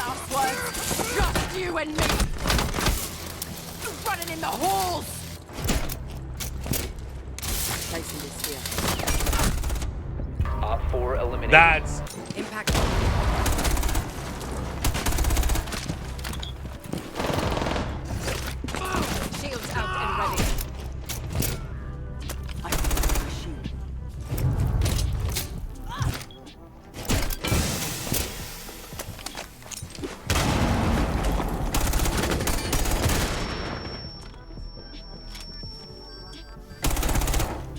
last words. Just you and me. Running in the halls. Placing this here. Op 4 eliminated. That's Impact. Shields out and ready. I see a shield.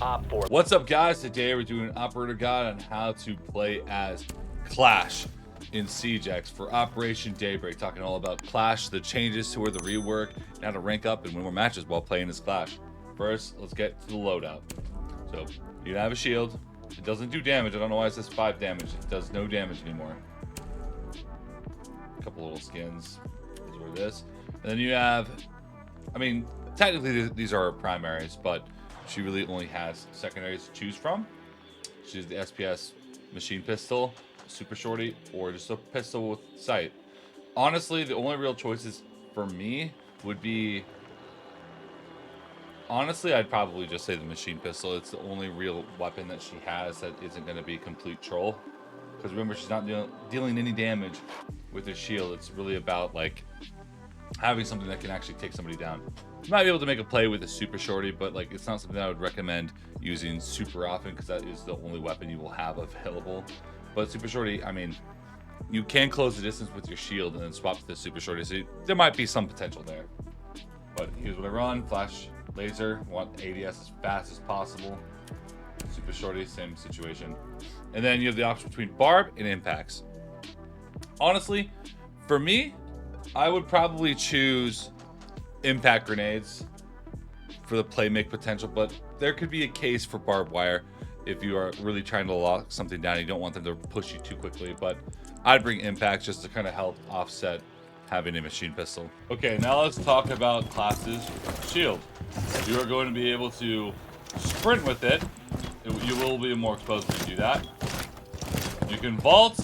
Op 4. What's up, guys? Today we're doing an operator guide on how to play as Clash in SiegeX for Operation Daybreak, talking all about Clash, the changes to her, the rework, and how to rank up and win more matches while playing as Clash. First, let's get to the loadout. So you have a shield. It doesn't do damage. I don't know why it says 5 damage. It does no damage anymore. A couple little skins. Is where it is. And then you have, I mean, technically these are her primaries, but she really only has secondaries to choose from. She's the SPS machine pistol, super shorty, or just a pistol with sight. Honestly, the only real choices for me would be, honestly, I'd probably just say the machine pistol. It's the only real weapon that she has that isn't going to be complete troll. Because remember, she's not dealing any damage with her shield. It's really about like having something that can actually take somebody down. You might be able to make a play with a super shorty, but like it's not something I would recommend using super often because that is the only weapon you will have available. But super shorty, I mean, you can close the distance with your shield and then swap to the super shorty, so there might be some potential there. But here's what I run: flash, laser, want ADS as fast as possible. Super shorty, same situation. And then you have the option between barb and impacts. Honestly, for me, I would probably choose impact grenades for the play make potential, but there could be a case for barbed wire if you are really trying to lock something down. You don't want them to push you too quickly, but I'd bring impacts just to kind of help offset having a machine pistol. Okay, now let's talk about classes. Shield. You are going to be able to sprint with it. You will be more exposed when you do that. You can vault,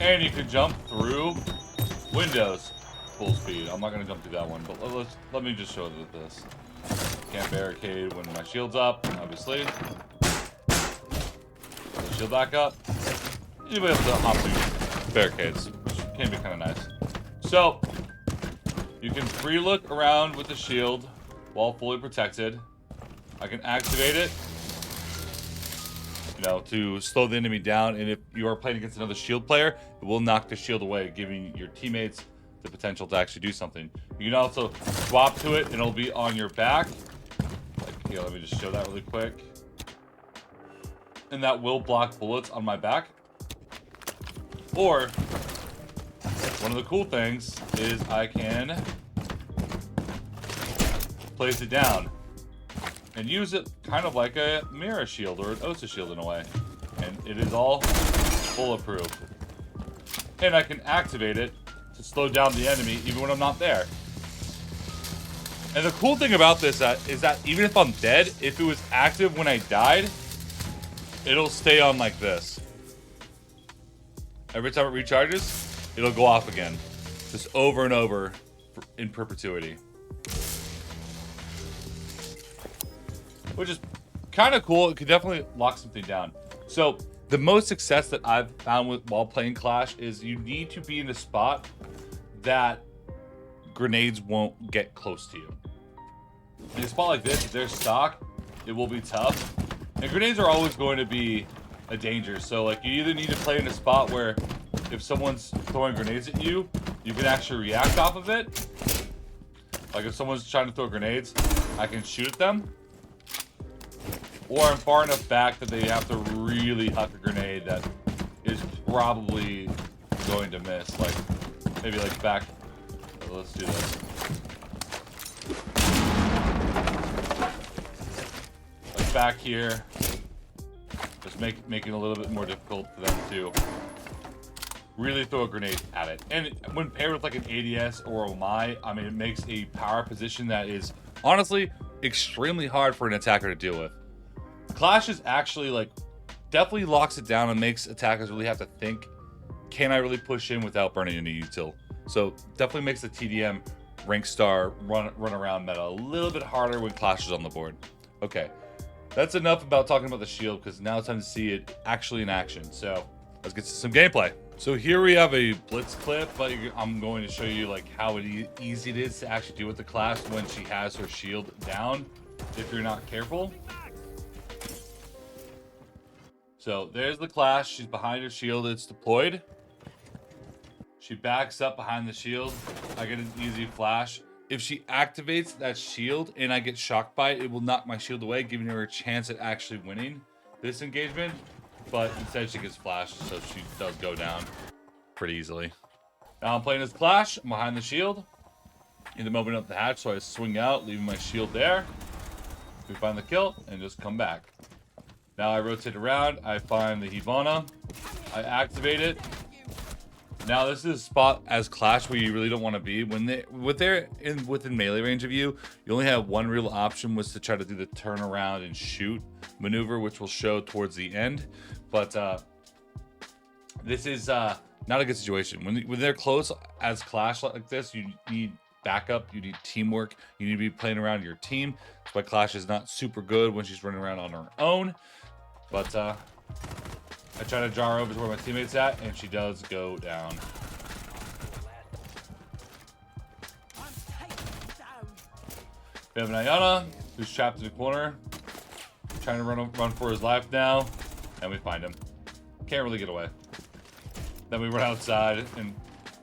and you can jump through windows full speed. I'm not going to jump through that one, but let me just show you this. Can't barricade when my shield's up, obviously. Put the shield back up. You'll be able to hop through barricades, which can be kind of nice. So, you can free look around with the shield while fully protected. I can activate it, you know, to slow the enemy down, and if you are playing against another shield player, it will knock the shield away, giving your teammates the potential to actually do something. You can also swap to it and it'll be on your back. Like, here, let me just show that really quick. And that will block bullets on my back. Or, one of the cool things is I can place it down and use it kind of like a mirror shield or an OSA shield in a way. And it is all bulletproof. And I can activate it to slow down the enemy even when I'm not there. And the cool thing about this is that even if I'm dead, if it was active when I died, it'll stay on like this. Every time it recharges, it'll go off again. Just over and over in perpetuity. Which is kind of cool. It could definitely lock something down. So the most success that I've found while playing Clash is you need to be in a spot that grenades won't get close to you. In a spot like this, if they're stock, it will be tough. And grenades are always going to be a danger. So like you either need to play in a spot where if someone's throwing grenades at you, you can actually react off of it. Like if someone's trying to throw grenades, I can shoot at them. Or I'm far enough back that they have to really huck a grenade that is probably going to miss. Like maybe like back. Let's do this. Like back here. Just making it a little bit more difficult for them to really throw a grenade at it. And when paired with like an ADS or a MI, I mean, it makes a power position that is honestly extremely hard for an attacker to deal with. Clash is actually like definitely locks it down and makes attackers really have to think can I really push in without burning any util? So definitely makes the TDM rank star run around meta a little bit harder when Clash is on the board. Okay, that's enough about talking about the shield, because now it's time to see it actually in action. So let's get to some gameplay. So here we have a blitz clip, but I'm going to show you like how easy it is to actually deal with the Clash when she has her shield down, if you're not careful. So there's the Clash. She's behind her shield. It's deployed. She backs up behind the shield. I get an easy flash. If she activates that shield and I get shocked by it, it will knock my shield away, giving her a chance at actually winning this engagement. But instead she gets flashed, so she does go down pretty easily. Now I'm playing as Clash. I'm behind the shield. In the moment of the hatch, so I swing out, leaving my shield there. We find the kill and just come back. Now I rotate around. I find the Hibana. I activate it. Now this is a spot as Clash where you really don't want to be. When they're within melee range of you, you only have one real option, was to try to do the turn around and shoot maneuver, which will show towards the end. But this is not a good situation. When they're close as Clash like this, you need backup, you need teamwork, you need to be playing around your team. That's why Clash is not super good when she's running around on her own. But I try to jar over to where my teammate's at, and she does go down. We have an Ayana who's trapped in the corner, trying to run for his life now, and we find him. Can't really get away. Then we run outside and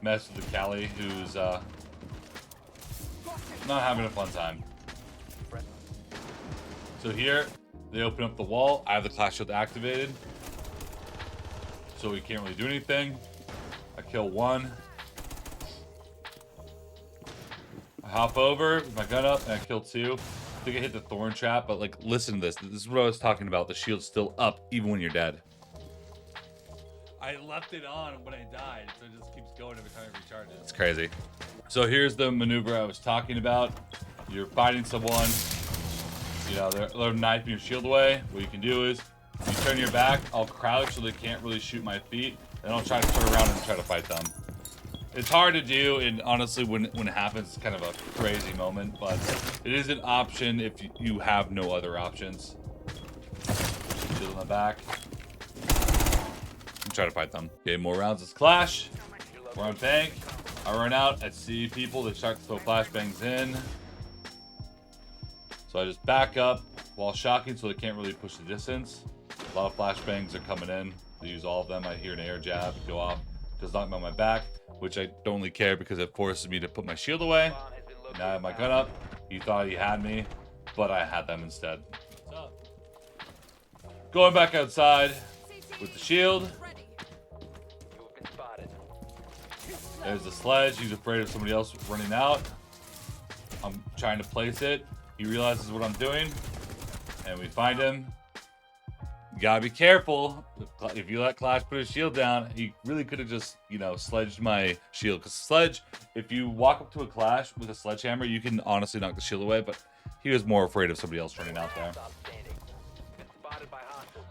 mess with the Callie, who's not having a fun time. So here, they open up the wall. I have the Clash shield activated, so we can't really do anything. I kill one. I hop over with my gun up and I kill two. I think I hit the thorn trap, but like, listen to this. This is what I was talking about. The shield's still up even when you're dead. I left it on when I died, so it just keeps going every time it recharges. It's crazy. So here's the maneuver I was talking about. You're fighting someone, you know, they're knifing your shield away. What you can do is you turn your back, I'll crouch so they can't really shoot my feet, and I'll try to turn around and try to fight them. It's hard to do, and honestly, when it happens, it's kind of a crazy moment, but it is an option if you have no other options. Shield on the back. And try to fight them. Okay, more rounds. Let's Clash. We're on bank. I run out. I see people. They start to throw flashbangs in. So I just back up while shocking so they can't really push the distance. A lot of flashbangs are coming in. They use all of them. I hear an air jab go off. Does knock me on my back, which I don't really care because it forces me to put my shield away. Now I have my gun up. He thought he had me, but I had them instead. Going back outside with the shield. There's the sledge. He's afraid of somebody else running out. I'm trying to place it. He realizes what I'm doing, and we find him. You gotta be careful. If you let Clash put his shield down, he really could have just, you know, sledged my shield. Because sledge, if you walk up to a Clash with a sledgehammer, you can honestly knock the shield away, but he was more afraid of somebody else running out there.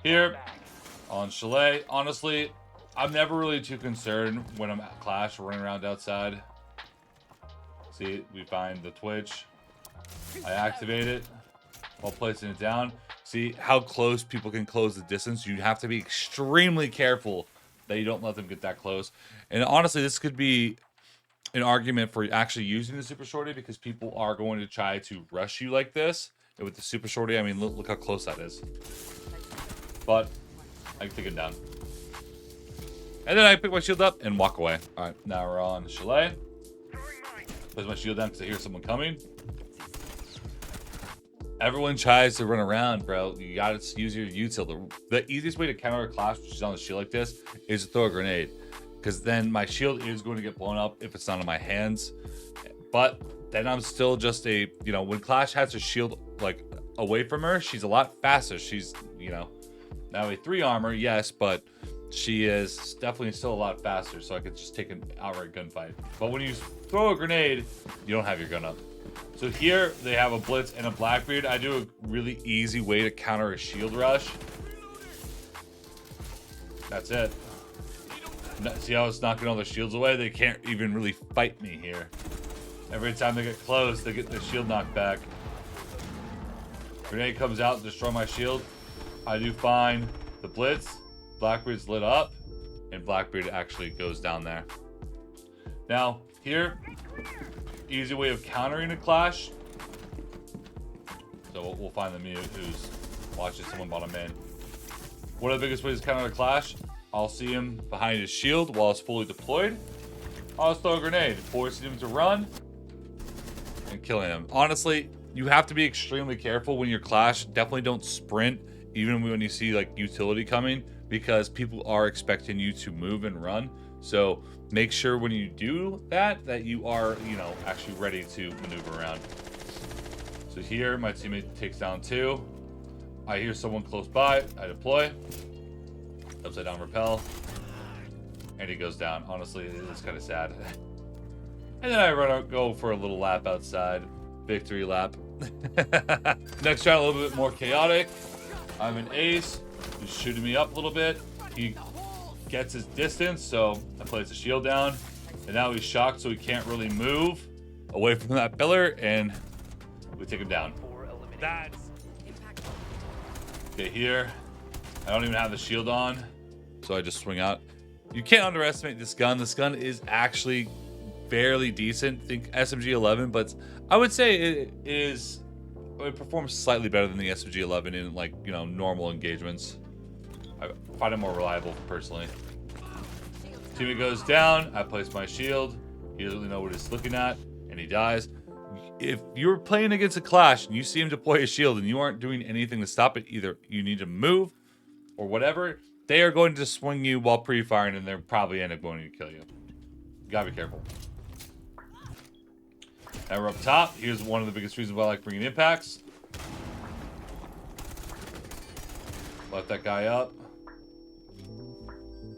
Here, on Chalet, honestly, I'm never really too concerned when I'm at Clash or running around outside. See, we find the Twitch. I activate it while placing it down. See how close people can close the distance. You have to be extremely careful that you don't let them get that close. And honestly, this could be an argument for actually using the super shorty, because people are going to try to rush you like this. And with the super shorty, I mean, look how close that is. But I can take it down. And then I pick my shield up and walk away. All right, now we're on Chalet. Place my shield down because I hear someone coming. Everyone tries to run around, bro. You gotta use your util. The easiest way to counter a Clash, which is on a shield like this, is to throw a grenade. Because then my shield is going to get blown up if it's not in my hands. But then I'm still just a, you know, when Clash has her shield like away from her, she's a lot faster. She's, you know, now a 3 armor, yes, but she is definitely still a lot faster. So I could just take an outright gunfight. But when you throw a grenade, you don't have your gun up. So here they have a Blitz and a Blackbeard. I do a really easy way to counter a shield rush. That's it. See how it's knocking all their shields away? They can't even really fight me here. Every time they get close, they get their shield knocked back. Grenade comes out to destroy my shield. I do find the blitz. Blackbeard's lit up, and Blackbeard actually goes down there. Now, here, easy way of countering a clash. So we'll find the mute who's watching someone bottom in. One of the biggest ways to counter a clash, I'll see him behind his shield while it's fully deployed. I'll just throw a grenade, forcing him to run and killing him. Honestly, you have to be extremely careful when you're clash. Definitely don't sprint, even when you see like utility coming, because people are expecting you to move and run. So make sure when you do that, that you are, you know, actually ready to maneuver around. So here, my teammate takes down 2. I hear someone close by. I deploy. Upside down repel. And he goes down. Honestly, it's kind of sad. And then I run out, go for a little lap outside. Victory lap. Next round, a little bit more chaotic. I'm an ace. He's shooting me up a little bit. He gets his distance, so I place a shield down. And now he's shocked, so he can't really move away from that pillar. And we take him down. That's okay. Here, I don't even have the shield on, so I just swing out. You can't underestimate this gun. This gun is actually fairly decent. Think SMG-11, but I would say it performs slightly better than the SMG-11 in, like, you know, normal engagements. I find it more reliable personally. Teammate goes down. I place my shield. He doesn't really know what he's looking at, and he dies. If you're playing against a clash and you see him deploy a shield and you aren't doing anything to stop it, either you need to move or whatever, they are going to swing you while pre-firing, and they're probably end up going to kill you. You gotta be careful. Now we're up top. Here's one of the biggest reasons why I like bringing impacts. Left that guy up.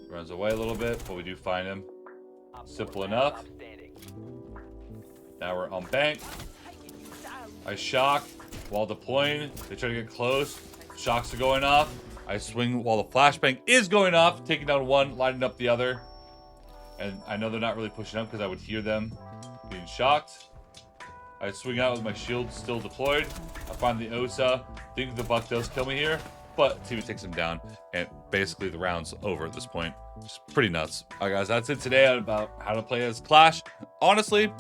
Runs away a little bit, but we do find him. Simple enough. Now we're on bank. I shock while deploying. They try to get close. Shocks are going off. I swing while the flashbang is going off, taking down one, lighting up the other. And I know they're not really pushing up because I would hear them being shocked. I swing out with my shield still deployed. I find the OSA. Think the buck does kill me here, but teammate takes him down. And basically the round's over at this point. It's pretty nuts. All right, guys, that's it today about how to play as Clash. Honestly,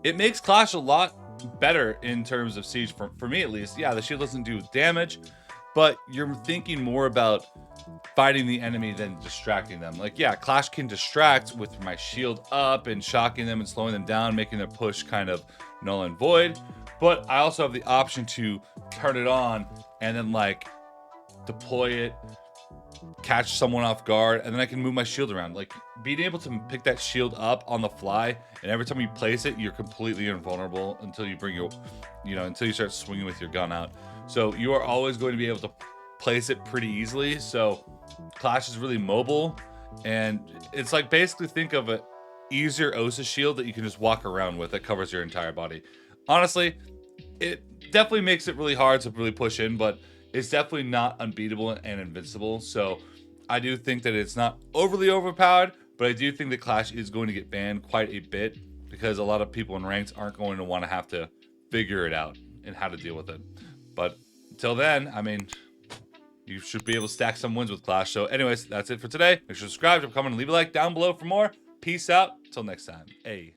it makes Clash a lot better in terms of Siege, for me at least. Yeah, the shield doesn't do damage, but you're thinking more about fighting the enemy than distracting them. Like, yeah, Clash can distract with my shield up and shocking them and slowing them down, making their push kind of null and void. But I also have the option to turn it on and then, like, deploy it, catch someone off guard, and then I can move my shield around. Like, being able to pick that shield up on the fly, and every time you place it, you're completely invulnerable until you bring your, until you start swinging with your gun out. So you are always going to be able to place it pretty easily. So Clash is really mobile, and it's like, basically think of an easier OSA shield that you can just walk around with that covers your entire body. Honestly, it definitely makes it really hard to really push in, but it's definitely not unbeatable and invincible. So I do think that it's not overly overpowered, but I do think that Clash is going to get banned quite a bit because a lot of people in ranks aren't going to want to have to figure it out and how to deal with it. But until then, I mean, you should be able to stack some wins with Clash. So anyways, that's it for today. Make sure to subscribe, drop a comment, and leave a like down below for more. Peace out. Until next time. Hey.